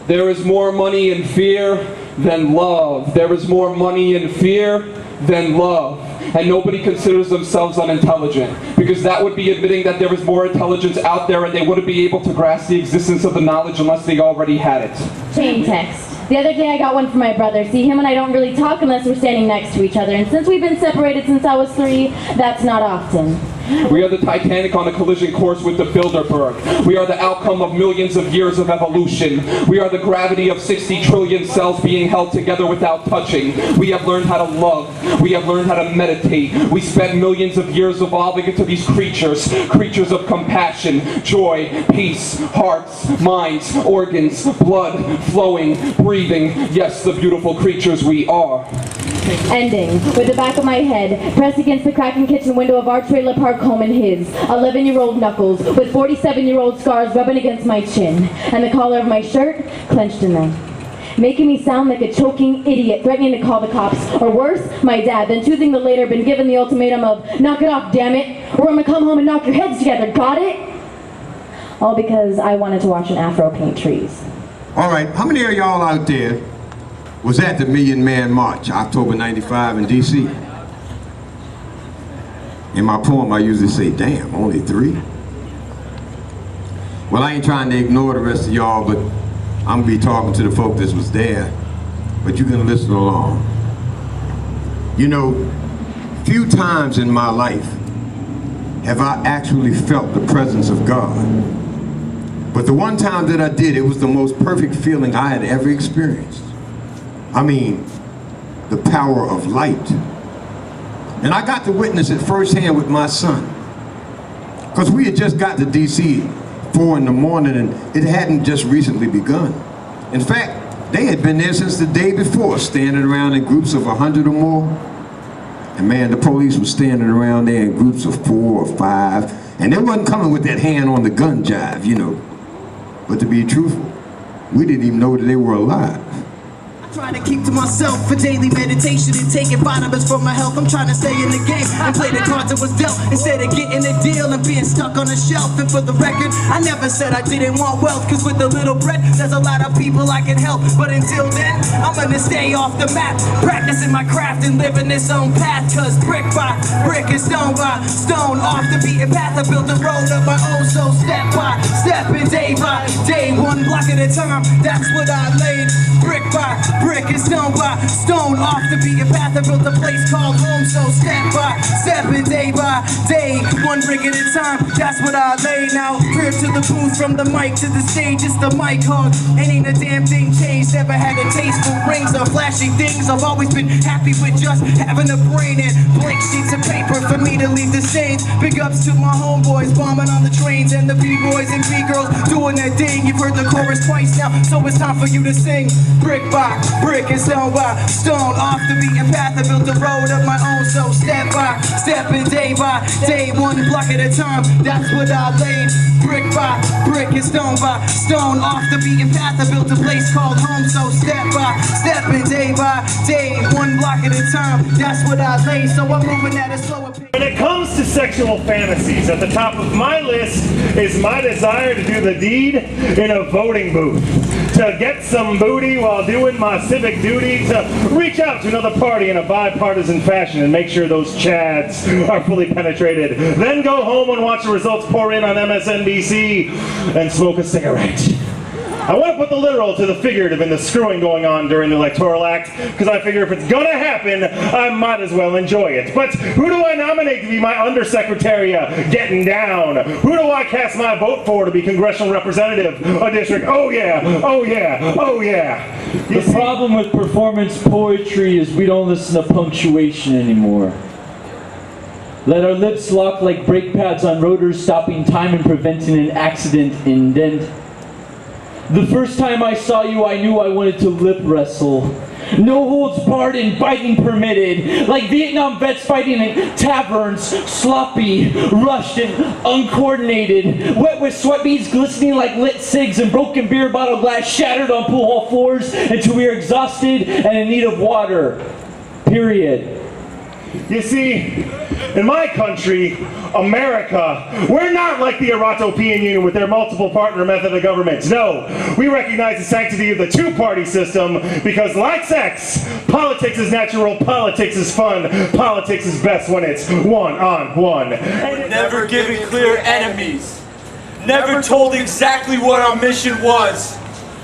There is more money in fear than love. There is more money in fear than love. And nobody considers themselves unintelligent, because that would be admitting that there is more intelligence out there and they wouldn't be able to grasp the existence of the knowledge unless they already had it. Chain text. The other day I got one from my brother. See, him and I don't really talk unless we're standing next to each other, and since we've been separated since I was 3, that's not often. We are the Titanic on a collision course with the Bilderberg. We are the outcome of millions of years of evolution. We are the gravity of 60 trillion cells being held together without touching. We have learned how to love. We have learned how to meditate. We spent millions of years evolving into these creatures of compassion, joy, peace, hearts, minds, organs, blood flowing, breathing. Yes, the beautiful creatures we are. Ending with the back of my head pressed against the cracking kitchen window of our trailer park home and his 11-year-old knuckles with 47-year-old scars rubbing against my chin and the collar of my shirt clenched in them, making me sound like a choking idiot threatening to call the cops, or worse, my dad, then choosing the later, been given the ultimatum of knock it off, damn it, or I'm gonna come home and knock your heads together, got it? All because I wanted to watch an afro paint trees. All right, how many of y'all out there was at the Million Man March, October 95 in D.C.? In my poem, I usually say, damn, only 3? Well, I ain't trying to ignore the rest of y'all, but I'm gonna be talking to the folk that was there, but you can listen along. You know, few times in my life have I actually felt the presence of God. But the one time that I did, it was the most perfect feeling I had ever experienced. I mean, the power of light. And I got to witness it firsthand with my son. Because we had just got to DC 4 in the morning and it hadn't just recently begun. In fact, they had been there since the day before, standing around in groups of 100 or more. And man, the police was standing around there in groups of 4 or 5. And they wasn't coming with that hand on the gun jive, you know. But to be truthful, we didn't even know that they were alive. Trying to keep to myself for daily meditation and taking vitamins for my health. I'm trying to stay in the game and play the cards that was dealt instead of getting a deal and being stuck on a shelf. And for the record, I never said I didn't want wealth, cause with a little bread, there's a lot of people I can help. But until then, I'm gonna stay off the map, practicing my craft and living this own path. Cause brick by brick and stone by stone, off the beaten path, I built a road of my own. So step by step and day by day, one block at a time, that's what I laid. Brick by brick and stone by stone, off the beaten path, I built a place called home. So step by step and day by day, one brick at a time, that's what I laid. Now crib to the booth, from the mic to the stage, it's the mic hog, and ain't a damn thing changed. Never had a taste for rings or flashy things, I've always been happy with just having a brain and blank sheets of paper for me to leave the stains. Big ups to my homeboys bombing on the trains, and the B-boys and B-girls doing their thing. You've heard the chorus twice now, so it's time for you to sing. Brick by brick and stone by stone, off the beaten path, I built a road of my own. So step by step and day by day, one block at a time, that's what I laid. Brick by brick and stone by stone, off the beaten path, I built a place called home. So step by step and day by day, one block at a time, that's what I laid. So I'm moving at a slower pace. When it comes to sexual fantasies, at the top of my list is my desire to do the deed in a voting booth, to get some booty while doing my civic duty, to reach out to another party in a bipartisan fashion and make sure those chads are fully penetrated, then go home and watch the results pour in on MSNBC and smoke a cigarette. I want to put the literal to the figurative in the screwing going on during the Electoral Act, because I figure if it's gonna happen, I might as well enjoy it. But who do I nominate to be my undersecretary getting down? Who do I cast my vote for to be congressional representative of district? Oh yeah, oh yeah, oh yeah. The problem with performance poetry is we don't listen to punctuation anymore. Let our lips lock like brake pads on rotors, stopping time and preventing an accident indent. The first time I saw you, I knew I wanted to lip wrestle. No holds barred and biting permitted. Like Vietnam vets fighting in taverns, sloppy, rushed, and uncoordinated. Wet with sweat beads glistening like lit cigs and broken beer bottle glass shattered on pool hall floors until we are exhausted and in need of water. Period. You see, in my country, America, we're not like the Erotopian Union with their multiple partner method of government. No, we recognize the sanctity of the two-party system because, like sex, politics is natural, politics is fun, politics is best when it's one-on-one. Never giving clear enemies. Never told exactly what our mission was.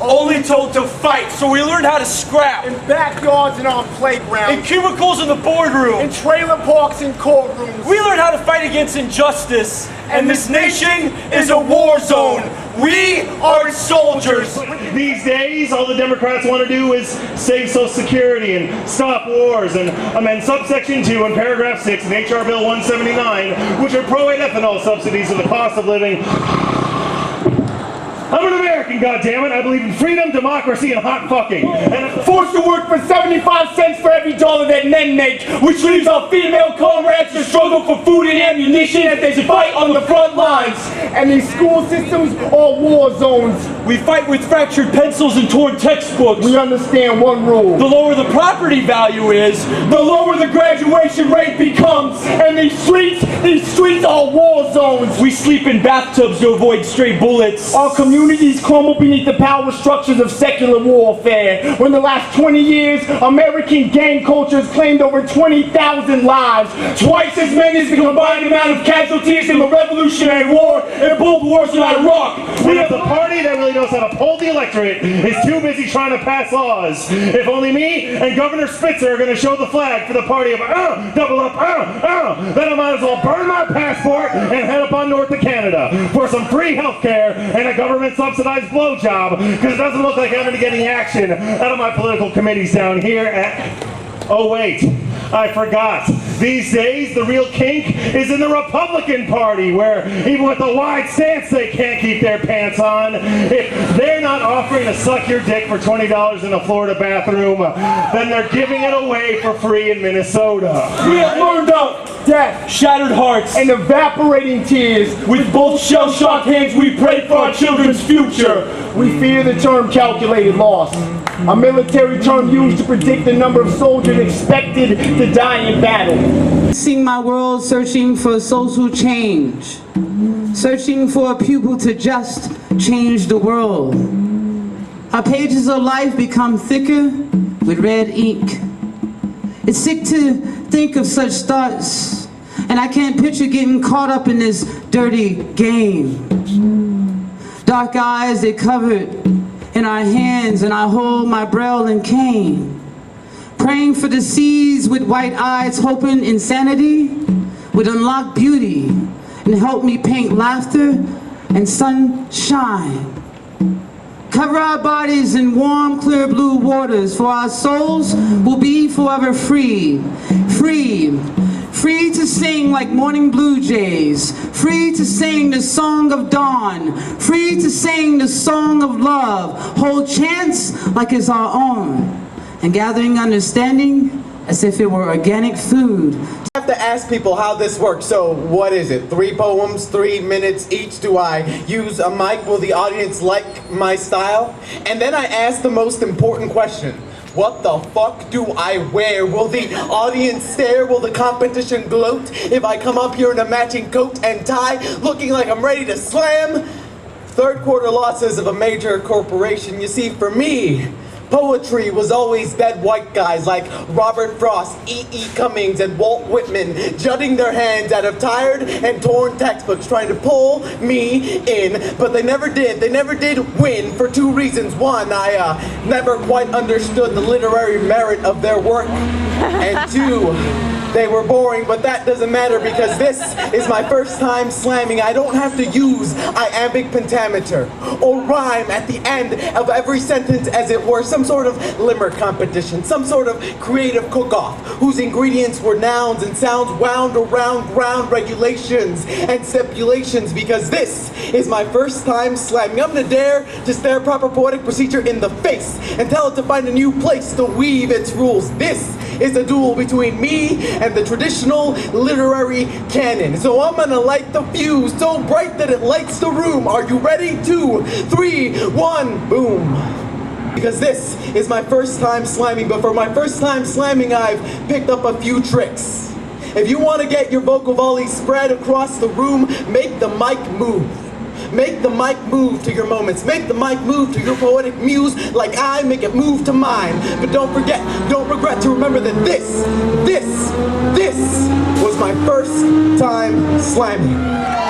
Only told to fight, so we learned how to scrap. In backyards and on playgrounds. In cubicles in the boardroom. In trailer parks and courtrooms. We learned how to fight against injustice. And this nation is a war zone. We are soldiers. These days, all the Democrats want to do is save Social Security and stop wars and amend subsection 2 and paragraph 6 in HR Bill 179, which are pro-8 ethanol subsidies of the cost of living. I'm an American, goddammit. I believe in freedom, democracy, and hot fucking. And Forced to work for 75 cents for every dollar that men make, which leaves our female comrades to struggle for food and ammunition as they fight on the front lines. And these school systems are war zones. We fight with fractured pencils and torn textbooks. We understand one rule. The lower the property value is, The lower the graduation rate becomes. And these streets are war zones. we sleep in bathtubs to avoid stray bullets. Our communities crumble beneath the power structures of secular warfare. When the last 20 years, American gang culture has claimed over 20,000 lives. Twice as many as the combined amount of casualties in the Revolutionary War and both wars in Iraq. we have the party that really knows how to poll the electorate is too busy trying to pass laws. If only me and Governor Spitzer are going to show the flag for the party of double up, then I might as well burn my passport and head up on north to Canada for some free health care and a government-subsidized blowjob, because it doesn't look like I'm going to get any action out of my political committees down here at... Oh wait, I forgot. These days, the real kink is in the Republican Party, where even with a wide stance, they can't keep their pants on. If they're not offering to suck your dick for $20 in a Florida bathroom, then they're giving it away for free in Minnesota. We have learned of death Shattered hearts. and evaporating tears. With both shell-shocked hands, we pray for our children's future. We fear the term calculated loss, a military term used to predict the number of soldiers expected to die in battle. Seeing my world, searching for social change, searching for a pupil to just change the world. Our pages of life become thicker with red ink. It's sick to think of such thoughts, and I can't picture getting caught up in this dirty game. Dark eyes, they covered in our hands, and I hold my braille and cane. Praying for the seas with white eyes, hoping insanity would unlock beauty and help me paint laughter and sunshine. Cover our bodies in warm, clear blue waters, for our souls will be forever free. Free. Free to sing like morning blue jays. Free to sing the song of dawn. Free to sing the song of love. Hold chants like it's our own. And gathering understanding as if it were organic food. I have to ask people how this works. So what is it? 3 poems, 3 minutes each? Do I use a mic? Will the audience like my style? And then I ask the most important question. What the fuck do I wear? Will the audience stare? Will the competition gloat if I come up here in a matching coat and tie, looking like I'm ready to slam? Third quarter losses of a major corporation. You see, for me, poetry was always dead white guys like Robert Frost, E.E. Cummings, and Walt Whitman jutting their hands out of tired and torn textbooks trying to pull me in, but they never did. They never did win for 2 reasons. One, I never quite understood the literary merit of their work, and 2, they were boring, but that doesn't matter because this is my first time slamming. I don't have to use iambic pentameter or rhyme at the end of every sentence as it were some sort of limerick competition, some sort of creative cook-off whose ingredients were nouns and sounds wound around ground regulations and stipulations, because this is my first time slamming. I'm gonna dare to stare proper poetic procedure in the face and tell it to find a new place to weave its rules. This is a duel between me and the traditional literary canon. So I'm gonna light the fuse so bright that it lights the room. Are you ready? 2, 3, 1, boom. Because this is my first time slamming, but for my first time slamming, I've picked up a few tricks. If you want to get your vocal volley spread across the room, make the mic move. Make the mic move to your moments. Make the mic move to your poetic muse like I make it move to mine. But don't regret to remember that this was my first time slamming.